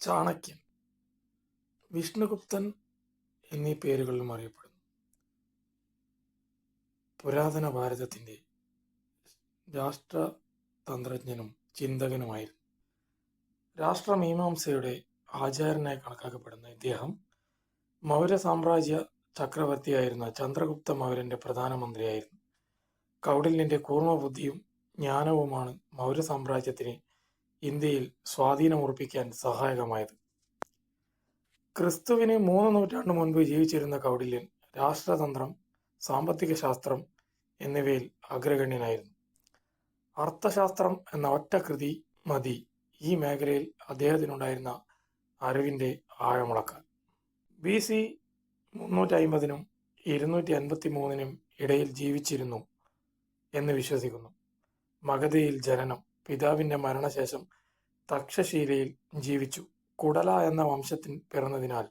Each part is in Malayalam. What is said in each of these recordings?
ചാണക്യൻ, വിഷ്ണുഗുപ്തൻ എന്നീ പേരുകളിലും അറിയപ്പെടുന്നു. പുരാതന ഭാരതത്തിൻ്റെ രാഷ്ട്രതന്ത്രജ്ഞനും ചിന്തകനുമായിരുന്നു. രാഷ്ട്രമീമാംസയുടെ ആചാര്യനായി കണക്കാക്കപ്പെടുന്ന ഇദ്ദേഹം മൗര്യ സാമ്രാജ്യ ചക്രവർത്തിയായിരുന്ന ചന്ദ്രഗുപ്ത മൗര്യന്റെ പ്രധാനമന്ത്രിയായിരുന്നു. കൗടില്യന്റെ കൂർമ്മബുദ്ധിയും ജ്ഞാനവുമാണ് മൗര്യ സാമ്രാജ്യത്തിന് ഇന്ത്യയിൽ സ്വാധീനമുറപ്പിക്കാൻ സഹായകമായത്. ക്രിസ്തുവിന് 3 നൂറ്റാണ്ട് മുൻപ് ജീവിച്ചിരുന്ന കൗടില്യൻ രാഷ്ട്രതന്ത്രം, സാമ്പത്തിക ശാസ്ത്രം എന്നിവയിൽ അഗ്രഗണ്യനായിരുന്നു. അർത്ഥശാസ്ത്രം എന്ന ഒറ്റ കൃതി മതി ഈ മേഖലയിൽ അദ്ദേഹത്തിനുണ്ടായിരുന്ന അറിവിൻ്റെ ആഴമളക്കാൻ. BC 350 253 ഇടയിൽ ജീവിച്ചിരുന്നു എന്ന് വിശ്വസിക്കുന്നു. മഗധയിൽ ജനനം. പിതാവിൻ്റെ മരണശേഷം തക്ഷശീലയിൽ ജീവിച്ചു. കുടല എന്ന വംശത്തിൽ പിറന്നതിനാൽ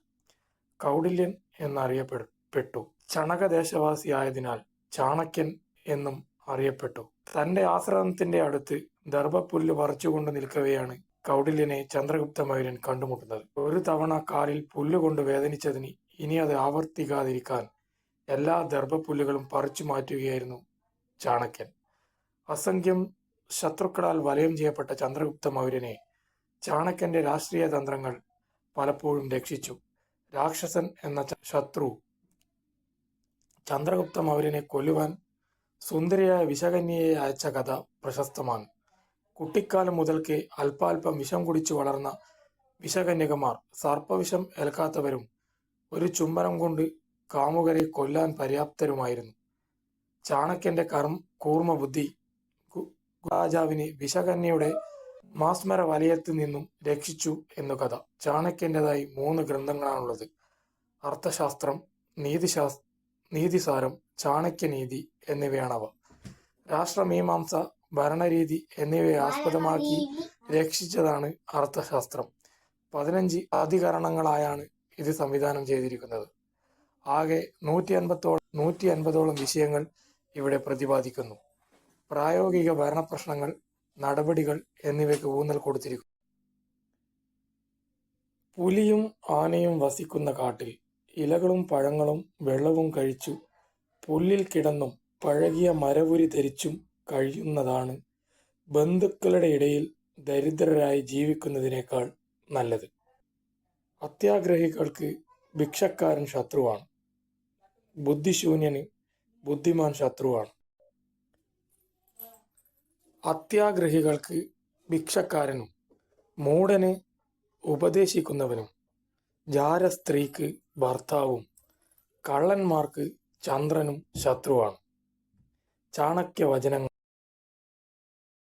കൗടില്യൻ എന്നറിയപ്പെട്ടു. ചണകദേശവാസിയായതിനാൽ ചാണക്യൻ എന്നും അറിയപ്പെട്ടു. തൻ്റെ ആശ്രമത്തിന്റെ അടുത്ത് ദർഭപ്പുല്ല് പറിച്ചുകൊണ്ട് നിൽക്കവെയാണ് കൗടില്യനെ ചന്ദ്രഗുപ്ത മൗര്യൻ കണ്ടുമുട്ടുന്നത്. ഒരു തവണ കാലിൽ പുല്ലുകൊണ്ട് വേദനിച്ചതിന് ഇനി അത് ആവർത്തിക്കാതിരിക്കാൻ എല്ലാ ദർഭപ്പുല്ലുകളും പറിച്ചു മാറ്റുകയായിരുന്നു ചാണക്യൻ. അസംഖ്യം ശത്രുക്കളാൽ വലയം ചെയ്യപ്പെട്ട ചന്ദ്രഗുപ്ത മൗര്യനെ ചാണക്യന്റെ രാഷ്ട്രീയ തന്ത്രങ്ങൾ പലപ്പോഴും രക്ഷിച്ചു. രാക്ഷസൻ എന്ന ശത്രു ചന്ദ്രഗുപ്ത മൗര്യനെ കൊല്ലുവാൻ സുന്ദരിയായ വിഷകന്യയെ അയച്ച കഥ പ്രശസ്തമാണ്. കുട്ടിക്കാലം മുതൽക്കേ അല്പാൽപം വിഷം കുടിച്ചു വളർന്ന വിഷകന്യകമാർ സർപ്പവിഷം ഏൽക്കാത്തവരും ഒരു ചുംബനം കൊണ്ട് കാമുകരെ കൊല്ലാൻ പര്യാപ്തരുമായിരുന്നു. ചാണക്യന്റെ കൂർമ്മ ബുദ്ധി രാജാവിനെ വിഷകന്യയുടെ മാസ്മര വലയത്തിൽ നിന്നും രക്ഷിച്ചു എന്നു കഥ. ചാണക്യൻ്റെതായി 3 ഗ്രന്ഥങ്ങളാണുള്ളത്: അർത്ഥശാസ്ത്രം, നീതിസാരം, ചാണക്യനീതി എന്നിവയാണവ. രാഷ്ട്രമീമാംസ, ഭരണരീതി എന്നിവയെ ആസ്പദമാക്കി രക്ഷിച്ചതാണ് അർത്ഥശാസ്ത്രം. 15 അധികരണങ്ങളായാണ് ഇത് സംവിധാനം ചെയ്തിരിക്കുന്നത്. ആകെ 150ഓളം വിഷയങ്ങൾ ഇവിടെ പ്രതിപാദിക്കുന്നു. പ്രായോഗിക ഭരണപ്രശ്നങ്ങൾ, നടപടികൾ എന്നിവയ്ക്ക് ഊന്നൽ കൊടുത്തിരിക്കുന്നു. പുലിയും ആനയും വസിക്കുന്ന കാട്ടിൽ ഇലകളും പഴങ്ങളും വെള്ളവും കഴിച്ചു പുല്ലിൽ കിടന്നും പഴകിയ മരവുരി ധരിച്ചും കഴിയുന്നതാണ് ബന്ധുക്കളുടെ ഇടയിൽ ദരിദ്രരായി ജീവിക്കുന്നതിനേക്കാൾ നല്ലത്. അത്യാഗ്രഹികൾക്ക് ഭിക്ഷക്കാരൻ ശത്രുവാണ്. ബുദ്ധിശൂന്യന് ബുദ്ധിമാൻ ശത്രുവാണ്. അത്യാഗ്രഹികൾക്ക് ഭിക്ഷക്കാരനും മൂഢന് ഉപദേശിക്കുന്നവനും ജാരസ്ത്രീക്ക് ഭർത്താവും കള്ളന്മാർക്ക് ചന്ദ്രനും ശത്രുവാണ്. ചാണക്യ വചനങ്ങൾ.